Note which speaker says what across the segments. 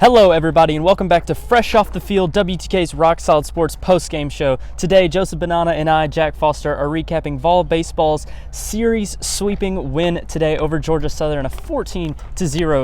Speaker 1: Hello everybody and welcome back to Fresh Off the Field, WTK's Rock Solid Sports post-game show. Today, Joseph Bonanno and I, Jack Foster, are recapping Vol Baseball's series sweeping win today over Georgia Southern, a 14-0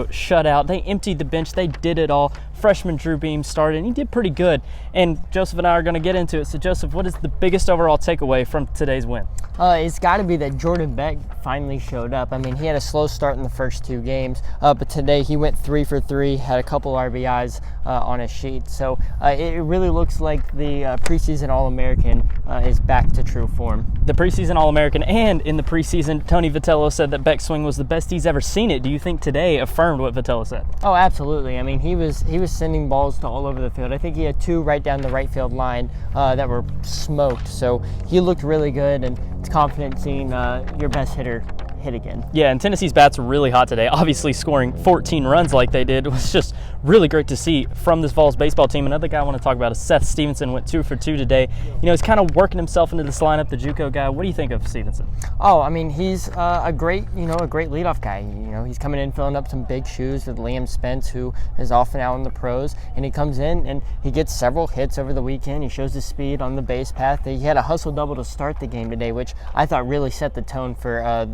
Speaker 1: shutout. They emptied the bench, they did it all. Freshman Drew Beam started and he did pretty good. And Joseph and I are going to get into it. So Joseph, what is the biggest overall takeaway from today's win?
Speaker 2: It's got to be that Jordan Beck finally showed up. I mean, he had a slow start in the first two games, but today he went 3 for 3, had a couple RBIs on his sheet. So it really looks like the preseason All-American is back to true form.
Speaker 1: The preseason All-American, and in the preseason, Tony Vitello said that Beck's swing was the best he's ever seen it. Do you think today affirmed what Vitello said?
Speaker 2: Oh, absolutely. I mean, he was sending balls to all over the field. I think he had 2 right down the right field line that were smoked. So he looked really good, and it's confident seeing your best hitter hit again.
Speaker 1: Yeah, and Tennessee's bats were really hot today. Obviously, scoring 14 runs like they did was just really great to see from this Vols baseball team. Another guy I want to talk about is Seth Stevenson. Went 2 for 2 today. You know, he's kind of working himself into this lineup, the JUCO guy. What do you think of Stevenson?
Speaker 2: Oh, I mean, he's a great leadoff guy. You know, he's coming in filling up some big shoes with Liam Spence, who is often out in the pros, and he comes in and he gets several hits over the weekend. He shows his speed on the base path. He had a hustle double to start the game today, which I thought really set the tone for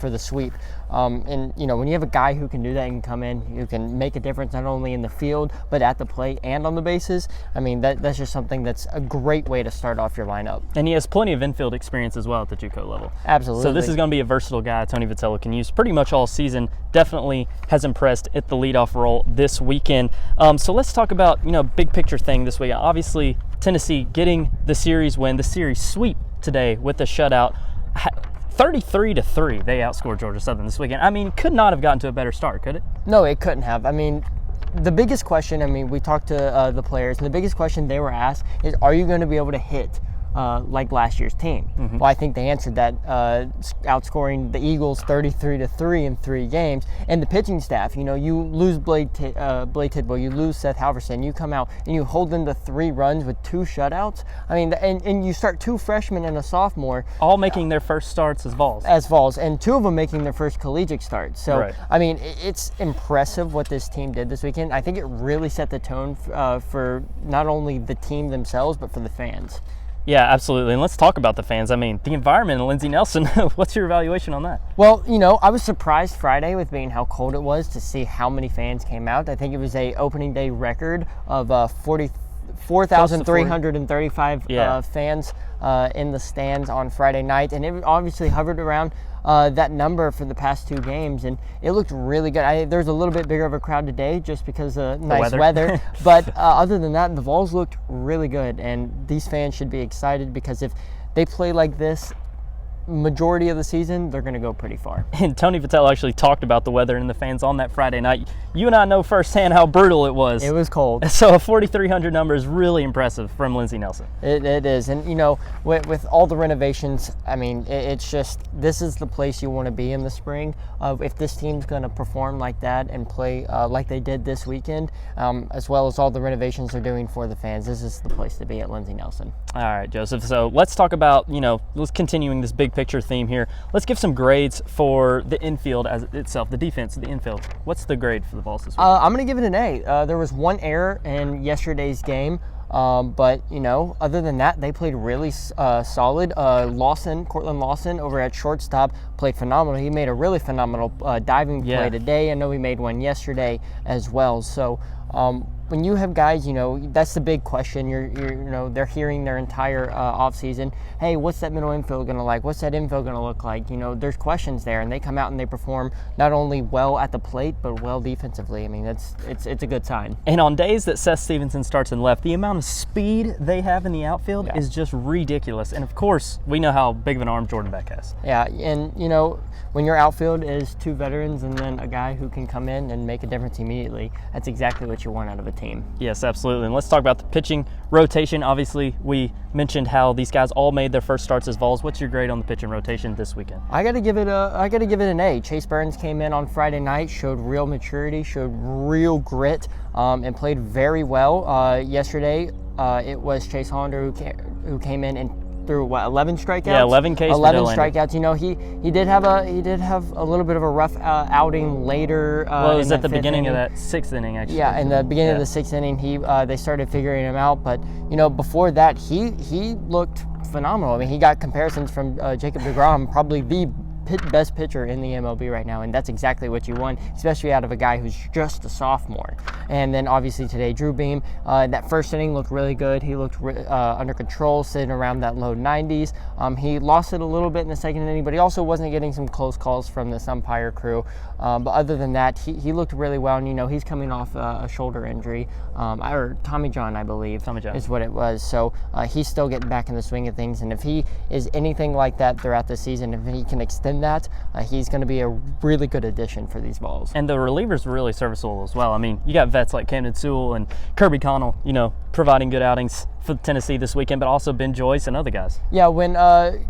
Speaker 2: the sweep. And you know, when you have a guy who can do that and come in, who can make a difference not only in the field but at the plate and on the bases, I mean, that's just something that's a great way to start off your lineup.
Speaker 1: And he has plenty of infield experience as well at the JUCO level.
Speaker 2: Absolutely.
Speaker 1: So this is going to be a versatile guy Tony Vitello can use pretty much all season. Definitely has impressed at the leadoff role this weekend. So let's talk about, you know, big picture thing this week. Obviously, Tennessee getting the series win, the series sweep today with the shutout. 33-3, they outscored Georgia Southern this weekend. I mean, could not have gotten to a better start, could it?
Speaker 2: No, it couldn't have. I mean, the biggest question, we talked to the players, and the biggest question they were asked is, are you going to be able to hit like last year's team? Mm-hmm. Well, I think they answered that, outscoring the Eagles 33-3 in 3 games. And the pitching staff, you know, you lose Blade Tidwell, you lose Seth Halverson, you come out and you hold them to 3 runs with 2 shutouts. I mean, and you start 2 freshmen and a sophomore.
Speaker 1: All making their first starts as Vols.
Speaker 2: And 2 of them making their first collegiate starts. So, right. I mean, it's impressive what this team did this weekend. I think it really set the tone for not only the team themselves, but for the fans.
Speaker 1: Yeah, absolutely. And let's talk about the fans. I mean, the environment in Lindsey Nelson, what's your evaluation on that?
Speaker 2: Well, you know, I was surprised Friday with being how cold it was to see how many fans came out. I think it was a opening day record of 4,335 fans in the stands on Friday night. And it obviously hovered around that number for the past 2 games, and it looked really good. There's a little bit bigger of a crowd today just because of nice weather. But other than that, the Vols looked really good, and these fans should be excited because if they play like this majority of the season, they're going to go pretty far.
Speaker 1: And Tony Vitello actually talked about the weather and the fans on that Friday night. You and I know firsthand how brutal it was.
Speaker 2: It was cold.
Speaker 1: So a 4,300 number is really impressive from Lindsey Nelson.
Speaker 2: It is. And, you know, with all the renovations, I mean, it's just, this is the place you want to be in the spring. If this team's going to perform like that and play like they did this weekend, as well as all the renovations they're doing for the fans, this is the place to be at Lindsey Nelson.
Speaker 1: All right, Joseph. So let's talk about, you know, let's continuing this big picture theme here. Let's give some grades for the infield as itself, the defense of the infield. What's the grade for the Vols this week?
Speaker 2: I'm going to give it an A. There was 1 error in yesterday's game, but, you know, other than that, they played really solid. Cortland Lawson over at shortstop played phenomenal. He made a really phenomenal diving play today. I know he made one yesterday as well. So when you have guys, you know, that's the big question. You know, they're hearing their entire offseason, hey, what's that middle infield going to like? What's that infield going to look like? You know, there's questions there, and they come out and they perform not only well at the plate, but well defensively. I mean, it's a good sign. And
Speaker 1: on days that Seth Stevenson starts in left, the amount of speed they have in the outfield is just ridiculous. And, of course, we know how big of an arm Jordan Beck has.
Speaker 2: Yeah, and, you know, when your outfield is 2 veterans and then a guy who can come in and make a difference immediately, that's exactly what you want out of a team.
Speaker 1: Yes, absolutely. And let's talk about the pitching rotation. Obviously, we mentioned how these guys all made their first starts as Vols. What's your grade on the pitching rotation this weekend?
Speaker 2: I got to give it an A. Chase Burns came in on Friday night, showed real maturity, showed real grit, and played very well. Yesterday, it was Chase Hollander who came in and threw 11 strikeouts.
Speaker 1: Yeah, 11 Ks.
Speaker 2: 11 strikeouts. You know, he did have a little bit of a rough outing later.
Speaker 1: Well, it was at the
Speaker 2: 5th
Speaker 1: beginning
Speaker 2: inning.
Speaker 1: of that 6th inning, actually.
Speaker 2: Yeah, in the beginning of the 6th inning, they started figuring him out. But you know, before that, he looked phenomenal. I mean, he got comparisons from Jacob deGrom, probably the best pitcher in the MLB right now, and that's exactly what you want, especially out of a guy who's just a sophomore. And then obviously today, Drew Beam, that first inning looked really good. He looked under control, sitting around that low 90s. He lost it a little bit in the second inning, but he also wasn't getting some close calls from this umpire crew. But other than that, he looked really well, and you know, he's coming off a shoulder injury, or Tommy John, I believe, is what it was. So he's still getting back in the swing of things, and if he is anything like that throughout the season, if he can extend that, he's going to be a really good addition for these balls.
Speaker 1: And the relievers were really serviceable as well. I mean, you got vets like Camden Sewell and Kirby Connell, you know, providing good outings for Tennessee this weekend, but also Ben Joyce and other guys.
Speaker 2: Yeah, when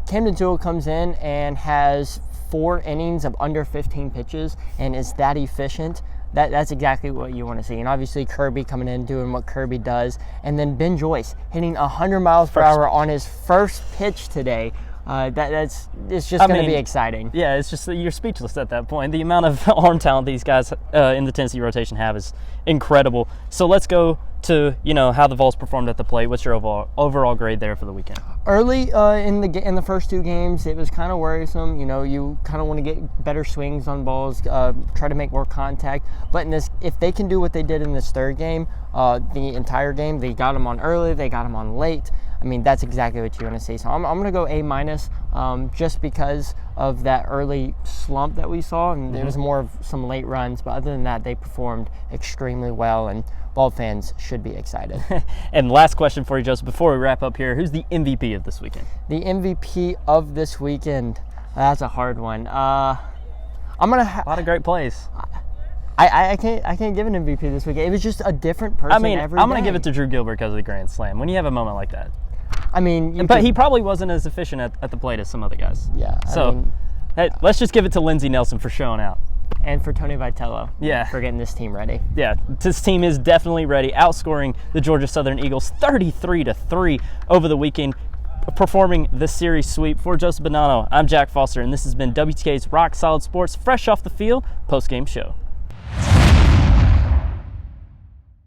Speaker 2: Camden Sewell comes in and has 4 innings of under 15 pitches and is that efficient, that's exactly what you want to see. And obviously Kirby coming in doing what Kirby does, and then Ben Joyce hitting 100 miles per hour on his first pitch today. It's just going to be exciting.
Speaker 1: Yeah, it's just you're speechless at that point. The amount of arm talent these guys in the Tennessee rotation have is incredible. So let's go to, you know, how the Vols performed at the plate. What's your overall grade there for the weekend?
Speaker 2: Early in the first 2 games, it was kind of worrisome. You know, you kind of want to get better swings on balls, try to make more contact. But in this, if they can do what they did in this 3rd game, the entire game, they got them on early, they got them on late. I mean, that's exactly what you want to see. So I'm going to go A-, just because of that early slump that we saw, and there was more of some late runs. But other than that, they performed extremely well, and Vol fans should be excited.
Speaker 1: And last question for you, Joseph, before we wrap up here, who's the MVP of this weekend?
Speaker 2: The MVP of this weekend, that's a hard one. I'm going to
Speaker 1: a lot of great plays.
Speaker 2: I can't give an MVP this weekend. It was just a different person every day.
Speaker 1: I'm going to give it to Drew Gilbert because of the Grand Slam. When you have a moment like that.
Speaker 2: I mean,
Speaker 1: but he probably wasn't as efficient at the plate as some other guys.
Speaker 2: Yeah.
Speaker 1: Hey, let's just give it to Lindsey Nelson for showing out.
Speaker 2: And for Tony Vitello.
Speaker 1: Yeah.
Speaker 2: For getting this team ready.
Speaker 1: Yeah, this team is definitely ready, outscoring the Georgia Southern Eagles 33-3 over the weekend, performing the series sweep. For Joseph Bonanno, I'm Jack Foster, and this has been WTK's Rock Solid Sports Fresh Off the Field post-game show.